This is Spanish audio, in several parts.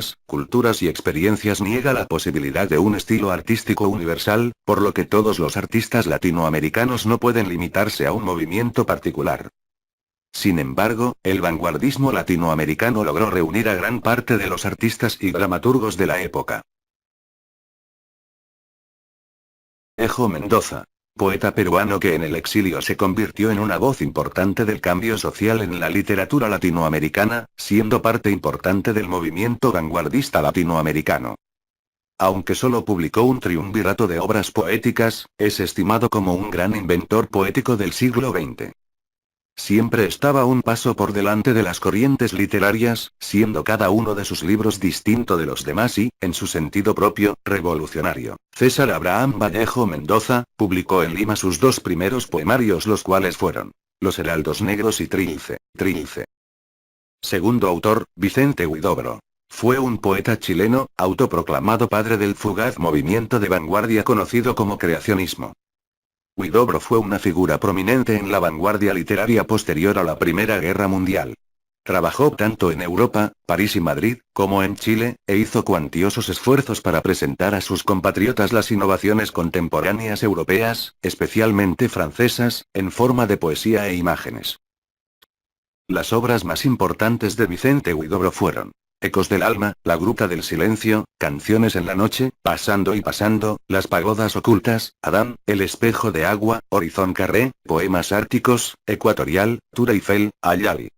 ideas, culturas y experiencias niega la posibilidad de un estilo artístico universal, por lo que todos los artistas latinoamericanos no pueden limitarse a un movimiento particular. Sin embargo, el vanguardismo latinoamericano logró reunir a gran parte de los artistas y dramaturgos de la época. Ejo Mendoza. Poeta peruano que en el exilio se convirtió en una voz importante del cambio social en la literatura latinoamericana, siendo parte importante del movimiento vanguardista latinoamericano. Aunque solo publicó un triunvirato de obras poéticas, es estimado como un gran inventor poético del siglo XX. Siempre estaba un paso por delante de las corrientes literarias, siendo cada uno de sus libros distinto de los demás y, en su sentido propio, revolucionario. César Abraham Vallejo Mendoza, publicó en Lima sus dos primeros poemarios, los cuales fueron Los Heraldos Negros y Trilce. Segundo autor, Vicente Huidobro. Fue un poeta chileno, autoproclamado padre del fugaz movimiento de vanguardia conocido como creacionismo. Huidobro fue una figura prominente en la vanguardia literaria posterior a la Primera Guerra Mundial. Trabajó tanto en Europa, París y Madrid, como en Chile, e hizo cuantiosos esfuerzos para presentar a sus compatriotas las innovaciones contemporáneas europeas, especialmente francesas, en forma de poesía e imágenes. Las obras más importantes de Vicente Huidobro fueron Ecos del Alma, La Gruta del Silencio, Canciones en la Noche, Pasando y Pasando, Las Pagodas Ocultas, Adán, El Espejo de Agua, Horizon Carré, Poemas Árticos, Ecuatorial, Tour Eiffel, Ayali.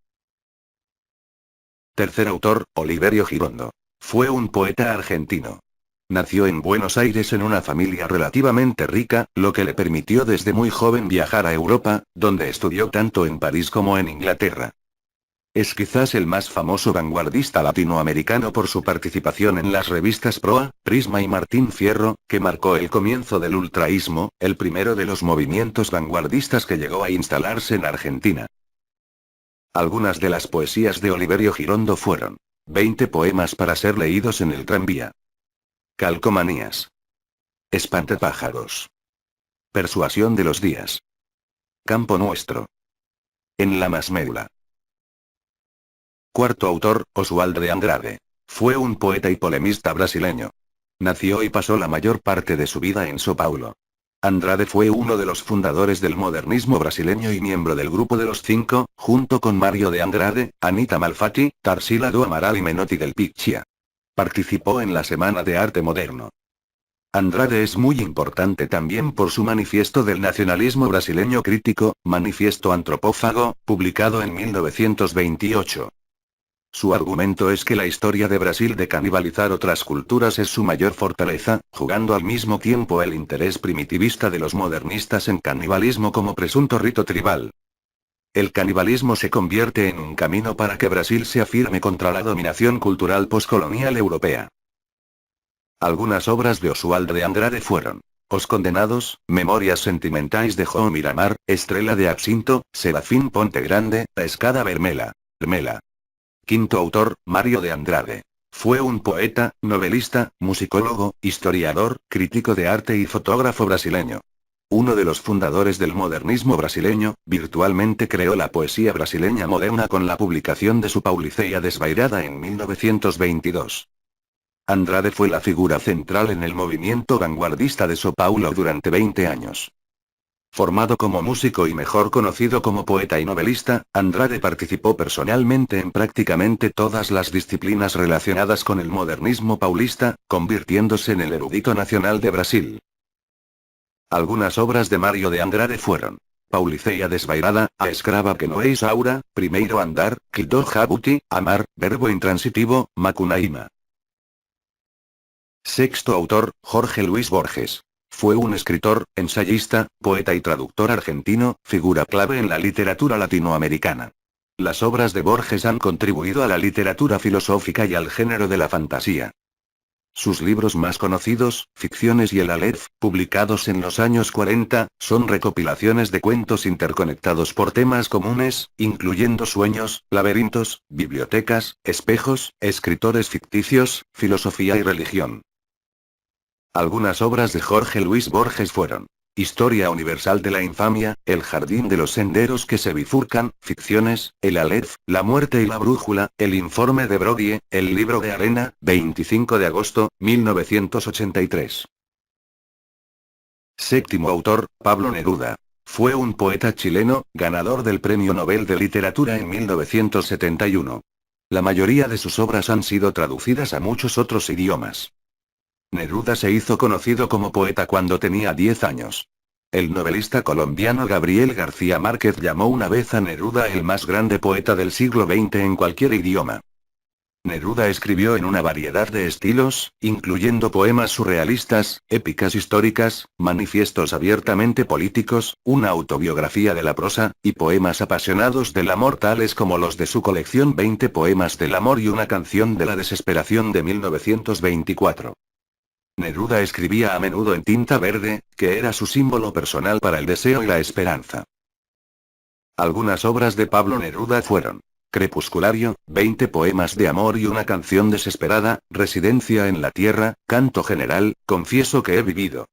Tercer autor, Oliverio Girondo. Fue un poeta argentino. Nació en Buenos Aires en una familia relativamente rica, lo que le permitió desde muy joven viajar a Europa, donde estudió tanto en París como en Inglaterra. Es quizás el más famoso vanguardista latinoamericano por su participación en las revistas Proa, Prisma y Martín Fierro, que marcó el comienzo del ultraísmo, el primero de los movimientos vanguardistas que llegó a instalarse en Argentina. Algunas de las poesías de Oliverio Girondo fueron 20 poemas para ser leídos en el tranvía, Calcomanías, Espantapájaros, Persuasión de los días, Campo Nuestro, En la Masmédula. Cuarto autor, Oswaldo de Andrade. Fue un poeta y polemista brasileño. Nació y pasó la mayor parte de su vida en São Paulo. Andrade fue uno de los fundadores del modernismo brasileño y miembro del Grupo de los Cinco, junto con Mario de Andrade, Anita Malfatti, Tarsila do Amaral y Menotti del Picchia. Participó en la Semana de Arte Moderno. Andrade es muy importante también por su Manifiesto del Nacionalismo Brasileño Crítico, Manifiesto Antropófago, publicado en 1928. Su argumento es que la historia de Brasil de canibalizar otras culturas es su mayor fortaleza, jugando al mismo tiempo el interés primitivista de los modernistas en canibalismo como presunto rito tribal. El canibalismo se convierte en un camino para que Brasil se afirme contra la dominación cultural poscolonial europea. Algunas obras de Oswaldo de Andrade fueron Os Condenados, Memorias Sentimentais de João Miramar, Estrela de Absinto, Serafín Ponte Grande, La Escada Vermela. Quinto autor, Mario de Andrade. Fue un poeta, novelista, musicólogo, historiador, crítico de arte y fotógrafo brasileño. Uno de los fundadores del modernismo brasileño, virtualmente creó la poesía brasileña moderna con la publicación de su Pauliceia Desvairada en 1922. Andrade fue la figura central en el movimiento vanguardista de São Paulo durante 20 años. Formado como músico y mejor conocido como poeta y novelista, Andrade participó personalmente en prácticamente todas las disciplinas relacionadas con el modernismo paulista, convirtiéndose en el erudito nacional de Brasil. Algunas obras de Mario de Andrade fueron Pauliceia Desvairada, A Escrava que no es Aura, Primeiro Andar, Quidó Jabuti, Amar, Verbo Intransitivo, Macunaíma. Sexto autor, Jorge Luis Borges. Fue un escritor, ensayista, poeta y traductor argentino, figura clave en la literatura latinoamericana. Las obras de Borges han contribuido a la literatura filosófica y al género de la fantasía. Sus libros más conocidos, Ficciones y el Aleph, publicados en los años 40, son recopilaciones de cuentos interconectados por temas comunes, incluyendo sueños, laberintos, bibliotecas, espejos, escritores ficticios, filosofía y religión. Algunas obras de Jorge Luis Borges fueron Historia universal de la infamia, El jardín de los senderos que se bifurcan, ficciones, El Aleph, La muerte y la brújula, El informe de Brody, El libro de arena, 25 de agosto, 1983. Séptimo autor, Pablo Neruda. Fue un poeta chileno, ganador del Premio Nobel de Literatura en 1971. La mayoría de sus obras han sido traducidas a muchos otros idiomas. Neruda se hizo conocido como poeta cuando tenía 10 años. El novelista colombiano Gabriel García Márquez llamó una vez a Neruda el más grande poeta del siglo XX en cualquier idioma. Neruda escribió en una variedad de estilos, incluyendo poemas surrealistas, épicas históricas, manifiestos abiertamente políticos, una autobiografía de la prosa, y poemas apasionados del amor tales como los de su colección 20 poemas del amor y una canción de la desesperación de 1924. Neruda escribía a menudo en tinta verde, que era su símbolo personal para el deseo y la esperanza. Algunas obras de Pablo Neruda fueron: Crepusculario, 20 poemas de amor y una canción desesperada, Residencia en la tierra, Canto general, Confieso que he vivido.